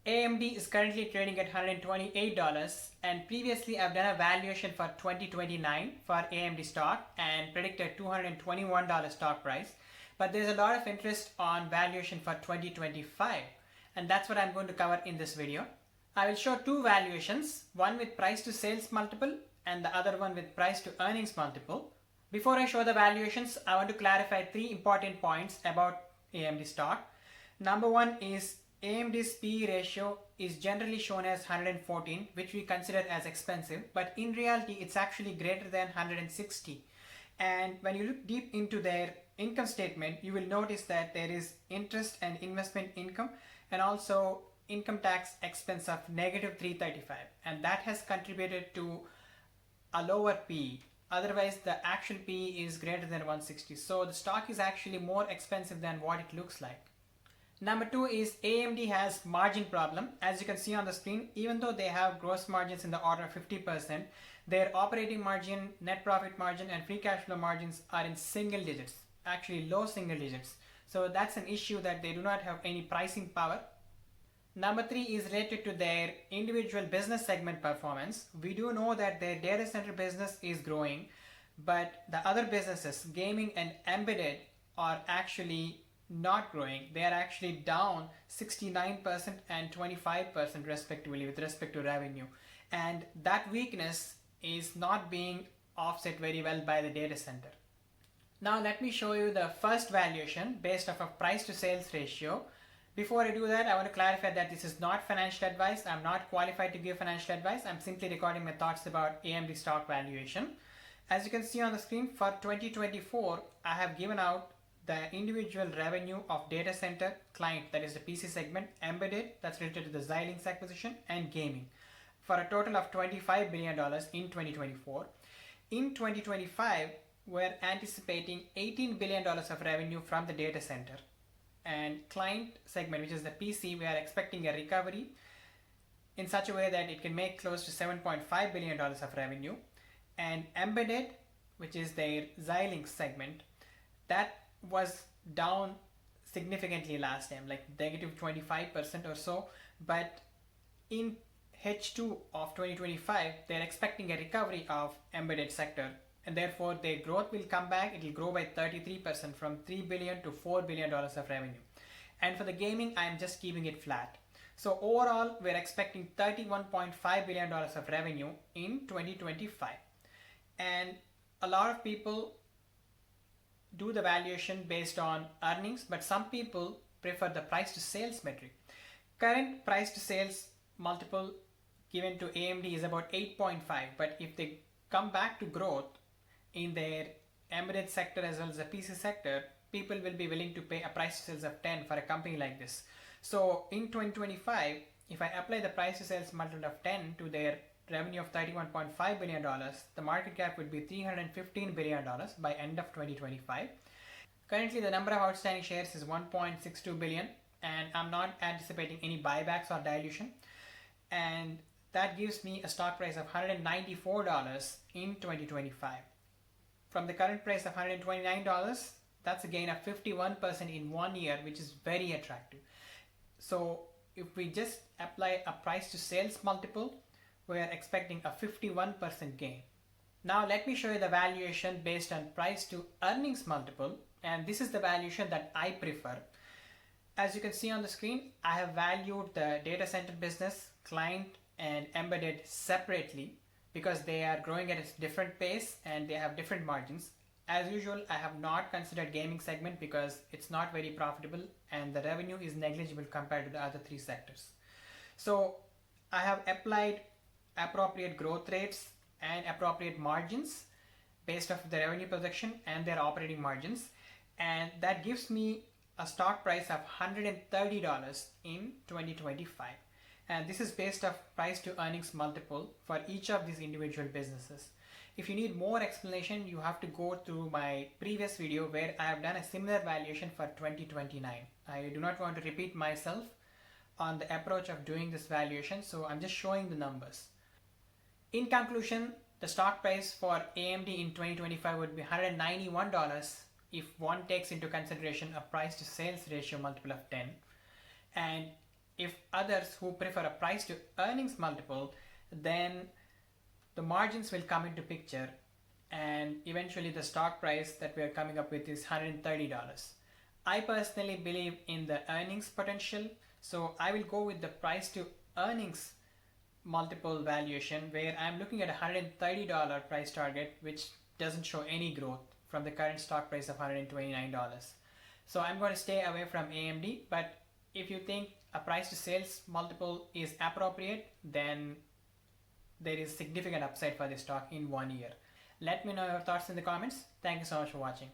AMD is currently trading at $128, and previously I've done a valuation for 2029 for AMD stock and predicted $221 stock price. But there's a lot of interest on valuation for 2025, and that's what I'm going to cover in this video. I will show two valuations, one with price to sales multiple and the other one with price to earnings multiple. Before I show the valuations, I want to clarify three important points about AMD stock. Number one is AMD's PE ratio is generally shown as 114, which we consider as expensive, but in reality it's actually greater than 160. And when you look deep into their income statement, you will notice that there is interest and investment income and also income tax expense of negative 335, and that has contributed to a lower PE. Otherwise the actual PE is greater than 160, so the stock is actually more expensive than what it looks like. Number two is AMD has margin problem. As you can see on the screen, even though they have gross margins in the order of 50%, their operating margin, net profit margin and free cash flow margins are in single digits, actually low single digits. So that's an issue that they do not have any pricing power. Number three is related to their individual business segment performance. We do know that their data center business is growing, but the other businesses, gaming and embedded, are actually not growing. They are actually down 69% and 25% respectively with respect to revenue. And that weakness is not being offset very well by the data center. Now let me show you the first valuation based off of price to sales ratio. Before I do that, I want to clarify that this is not financial advice. I'm not qualified to give financial advice. I'm simply recording my thoughts about AMD stock valuation. As you can see on the screen, for 2024, I have given out the individual revenue of data center, client, that is the PC segment, embedded, that's related to the Xilinx acquisition, and gaming, for a total of $25 billion in 2024. In 2025, we're anticipating $18 billion of revenue from the data center. And client segment, which is the PC, we are expecting a recovery in such a way that it can make close to $7.5 billion of revenue. And embedded, which is their Xilinx segment, that was down significantly last time, like negative 25% or so. But in H2 of 2025, they're expecting a recovery of embedded sector, and therefore their growth will come back. It will grow by 33% from $3 billion to $4 billion of revenue. And for the gaming, I'm just keeping it flat. So overall, we're expecting $31.5 billion of revenue in 2025. And a lot of people do the valuation based on earnings, but some people prefer the price to sales metric. Current price to sales multiple given to AMD is about 8.5, but if they come back to growth in their embedded sector as well as the PC sector, people will be willing to pay a price to sales of 10 for a company like this. So in 2025, if I apply the price to sales multiple of 10 to their revenue of $31.5 billion, the market cap would be $315 billion by end of 2025. Currently, the number of outstanding shares is 1.62 billion, and I'm not anticipating any buybacks or dilution. And that gives me a stock price of $194 in 2025. From the current price of $129, that's a gain of 51% in 1 year, which is very attractive. So if we just apply a price to sales multiple, we are expecting a 51% gain. Now let me show you the valuation based on price to earnings multiple, and this is the valuation that I prefer. As you can see on the screen, I have valued the data center business, client and embedded separately because they are growing at a different pace and they have different margins. As usual, I have not considered gaming segment because it's not very profitable and the revenue is negligible compared to the other three sectors. So I have applied appropriate growth rates and appropriate margins based off the revenue projection and their operating margins, and that gives me a stock price of $130 in 2025. And this is based off price to earnings multiple for each of these individual businesses. If you need more explanation, you have to go through my previous video where I have done a similar valuation for 2029. I do not want to repeat myself on the approach of doing this valuation, so I'm just showing the numbers. In conclusion, the stock price for AMD in 2025 would be $191 if one takes into consideration a price to sales ratio multiple of 10. And if others who prefer a price to earnings multiple, then the margins will come into picture, and eventually the stock price that we are coming up with is $130. I personally believe in the earnings potential, so I will go with the price to earnings multiple valuation, where I'm looking at a $130 price target, which doesn't show any growth from the current stock price of $129. So I'm going to stay away from AMD, but if you think a price to sales multiple is appropriate, then there is significant upside for this stock in 1 year. Let me know your thoughts in the comments. Thank you so much for watching.